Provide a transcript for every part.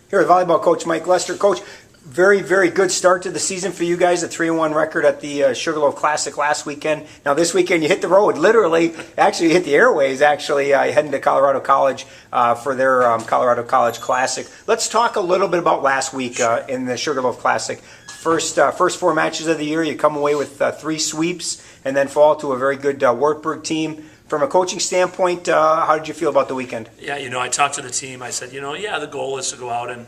Here, volleyball coach Mike Lester. Coach, very, very good start to the season for you guys, a 3-1 record at the Sugarloaf Classic last weekend. Now this weekend you hit the road, literally, actually you hit the airways, actually, heading to Colorado College for their Colorado College Classic. Let's talk a little bit about last week in the Sugarloaf Classic. First 4 matches of the year, you come away with 3 sweeps and then fall to a very good Wartburg team. From a coaching standpoint, how did you feel about the weekend? Yeah, I talked to the team. I said, the goal is to go out and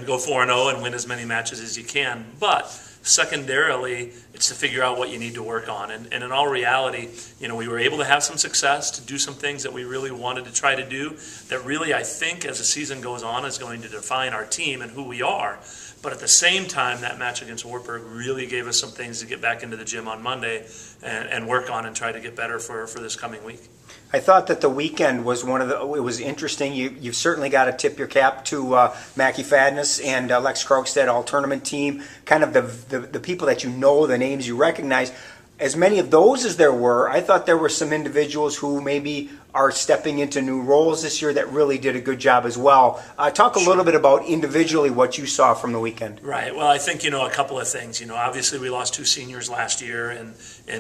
go 4-0 and win as many matches as you can. But secondarily, it's to figure out what you need to work on. And in all reality, we were able to have some success, to do some things that we really wanted to try to do that really, I think, as the season goes on, is going to define our team and who we are. But at the same time, that match against Wartburg really gave us some things to get back into the gym on Monday and work on and try to get better for this coming week. I thought that the weekend was it was interesting. You've certainly got to tip your cap to Mackie Fadness and Lex Krogstad, all-tournament team, kind of the people that you know, the names you recognize. As many of those as there were, I thought there were some individuals who maybe are stepping into new roles this year that really did a good job as well. Talk a little bit about individually what you saw from the weekend. Right. Well, I think, a couple of things. Obviously we lost 2 seniors last year in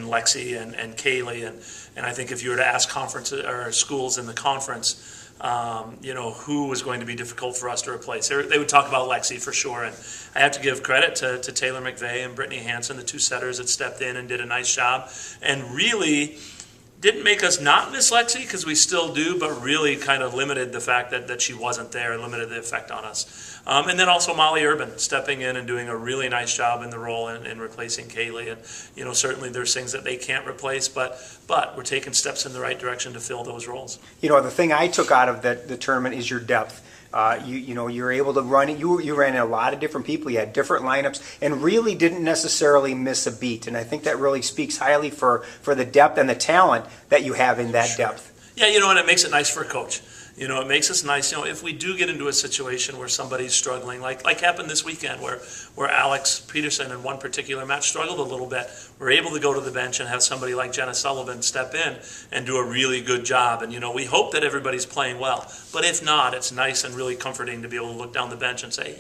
Lexi and Kaylee. And I think if you were to ask conferences or schools in the conference, who was going to be difficult for us to replace, they would talk about Lexi for sure. And I have to give credit to Taylor McVeigh and Brittany Hansen, the 2 setters that stepped in and did a nice job and really didn't make us not miss Lexi, because we still do, but really kind of limited the fact that she wasn't there, limited the effect on us. And then also Molly Urban stepping in and doing a really nice job in the role in replacing Kaylee. And, certainly there's things that they can't replace, but we're taking steps in the right direction to fill those roles. The thing I took out of the tournament is your depth. You're able to run it. You ran a lot of different people. You had different lineups, and really didn't necessarily miss a beat. And I think that really speaks highly for the depth and the talent that you have in that depth. Yeah, and it makes it nice for a coach. It makes us nice. If we do get into a situation where somebody's struggling, like happened this weekend, where Alex Peterson in one particular match struggled a little bit, we're able to go to the bench and have somebody like Jenna Sullivan step in and do a really good job. And we hope that everybody's playing well. But if not, it's nice and really comforting to be able to look down the bench and say,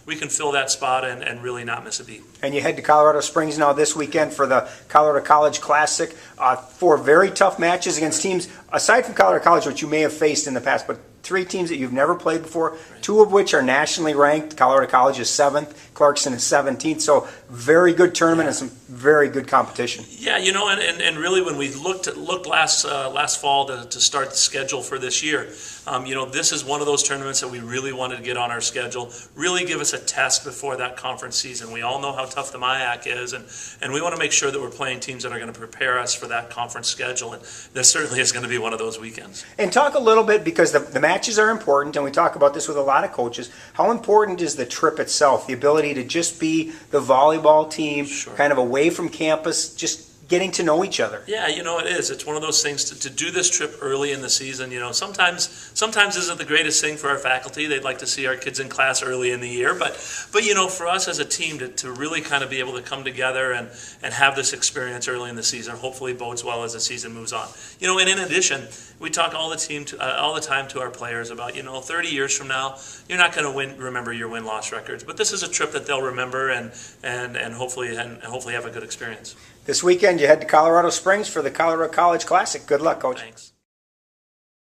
we can fill that spot and really not miss a beat. And you head to Colorado Springs now this weekend for the Colorado College Classic. 4 very tough matches against teams, aside from Colorado College, which you may have faced in the past, but 3 teams that you've never played before, 2 of which are nationally ranked. Colorado College is 7th, Clarkson is 17th, so very good tournament and some very good competition. Yeah, and really when we looked last fall to start the schedule for this year, this is one of those tournaments that we really wanted to get on our schedule, really give us a test before that conference season. We all know how tough the MIAC is, and we want to make sure that we're playing teams that are going to prepare us for that conference schedule, and this certainly is going to be one of those weekends. And talk a little bit, because the matches are important, and we talk about this with a lot of coaches, how important is the trip itself, the ability to just be the volleyball team, kind of away from campus, just getting to know each other. Yeah, it is. It's one of those things to do this trip early in the season. Sometimes isn't the greatest thing for our faculty. They'd like to see our kids in class early in the year. But for us as a team to really kind of be able to come together and have this experience early in the season hopefully bodes well as the season moves on. And in addition, we talk all the time to our players about, 30 years from now, you're not going to remember your win-loss records. But this is a trip that they'll remember and hopefully have a good experience. This weekend, you head to Colorado Springs for the Colorado College Classic. Good luck, Coach. Thanks.